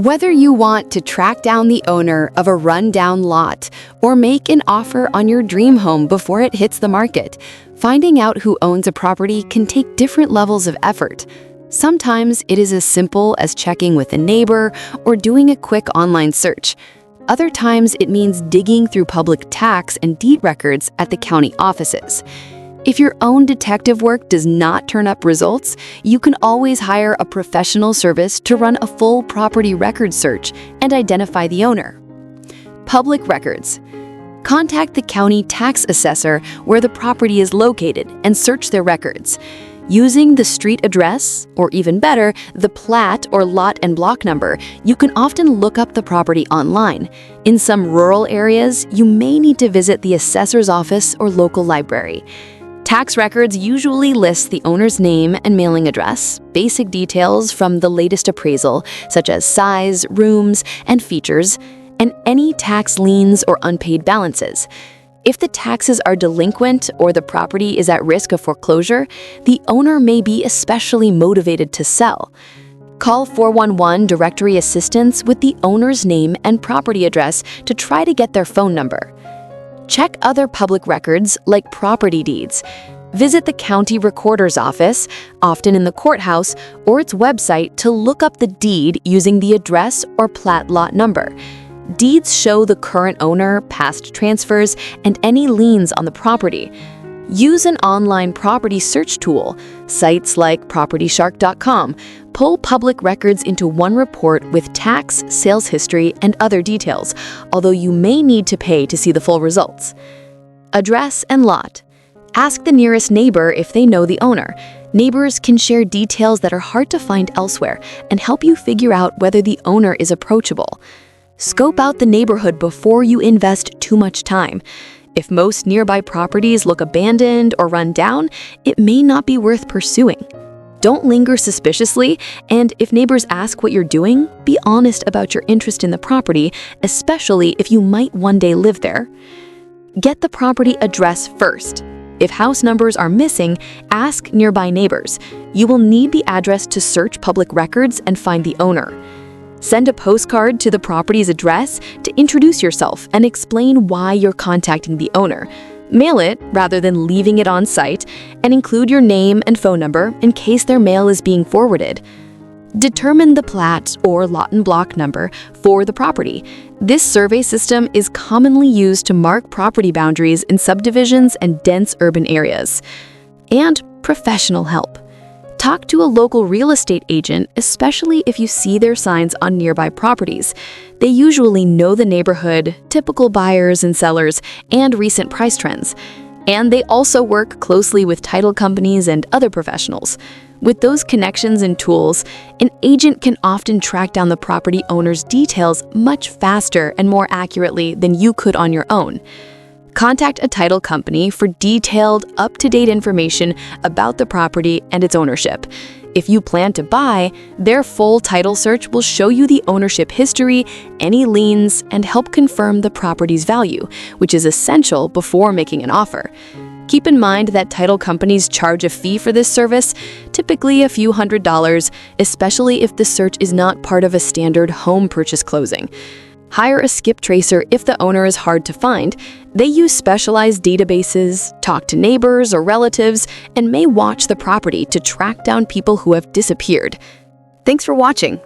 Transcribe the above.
Whether you want to track down the owner of a run-down lot or make an offer on your dream home before it hits the market, finding out who owns a property can take different levels of effort. Sometimes it is as simple as checking with a neighbor or doing a quick online search. Other times it means digging through public tax and deed records at the county offices. If your own detective work does not turn up results, you can always hire a professional service to run a full property record search and identify the owner. Public records. Contact the county tax assessor where the property is located and search their records. Using the street address, or even better, the plat or lot and block number, you can often look up the property online. In some rural areas, you may need to visit the assessor's office or local library. Tax records usually list the owner's name and mailing address, basic details from the latest appraisal, such as size, rooms, and features, and any tax liens or unpaid balances. If the taxes are delinquent or the property is at risk of foreclosure, the owner may be especially motivated to sell. Call 411 directory assistance with the owner's name and property address to try to get their phone number. Check other public records like property deeds. Visit the county recorder's office, often in the courthouse, or its website to look up the deed using the address or plat lot number. Deeds show the current owner, past transfers, and any liens on the property. Use an online property search tool. Sites like PropertyShark.com pull public records into one report with tax, sales history, and other details, although you may need to pay to see the full results. Address and lot. Ask the nearest neighbor if they know the owner. Neighbors can share details that are hard to find elsewhere and help you figure out whether the owner is approachable. Scope out the neighborhood before you invest too much time. If most nearby properties look abandoned or run down, it may not be worth pursuing. Don't linger suspiciously, and if neighbors ask what you're doing, be honest about your interest in the property, especially if you might one day live there. Get the property address first. If house numbers are missing, ask nearby neighbors. You will need the address to search public records and find the owner. Send a postcard to the property's address to introduce yourself and explain why you're contacting the owner. Mail it rather than leaving it on site, and include your name and phone number in case their mail is being forwarded. Determine the plat or lot and block number for the property. This survey system is commonly used to mark property boundaries in subdivisions and dense urban areas. And professional help. Talk to a local real estate agent, especially if you see their signs on nearby properties. They usually know the neighborhood, typical buyers and sellers, and recent price trends. And they also work closely with title companies and other professionals. With those connections and tools, an agent can often track down the property owner's details much faster and more accurately than you could on your own. Contact a title company for detailed, up-to-date information about the property and its ownership. If you plan to buy, their full title search will show you the ownership history, any liens, and help confirm the property's value, which is essential before making an offer. Keep in mind that title companies charge a fee for this service, typically a few $100s, especially if the search is not part of a standard home purchase closing. Hire a skip tracer if the owner is hard to find. They use specialized databases, talk to neighbors or relatives, and may watch the property to track down people who have disappeared. Thanks for watching.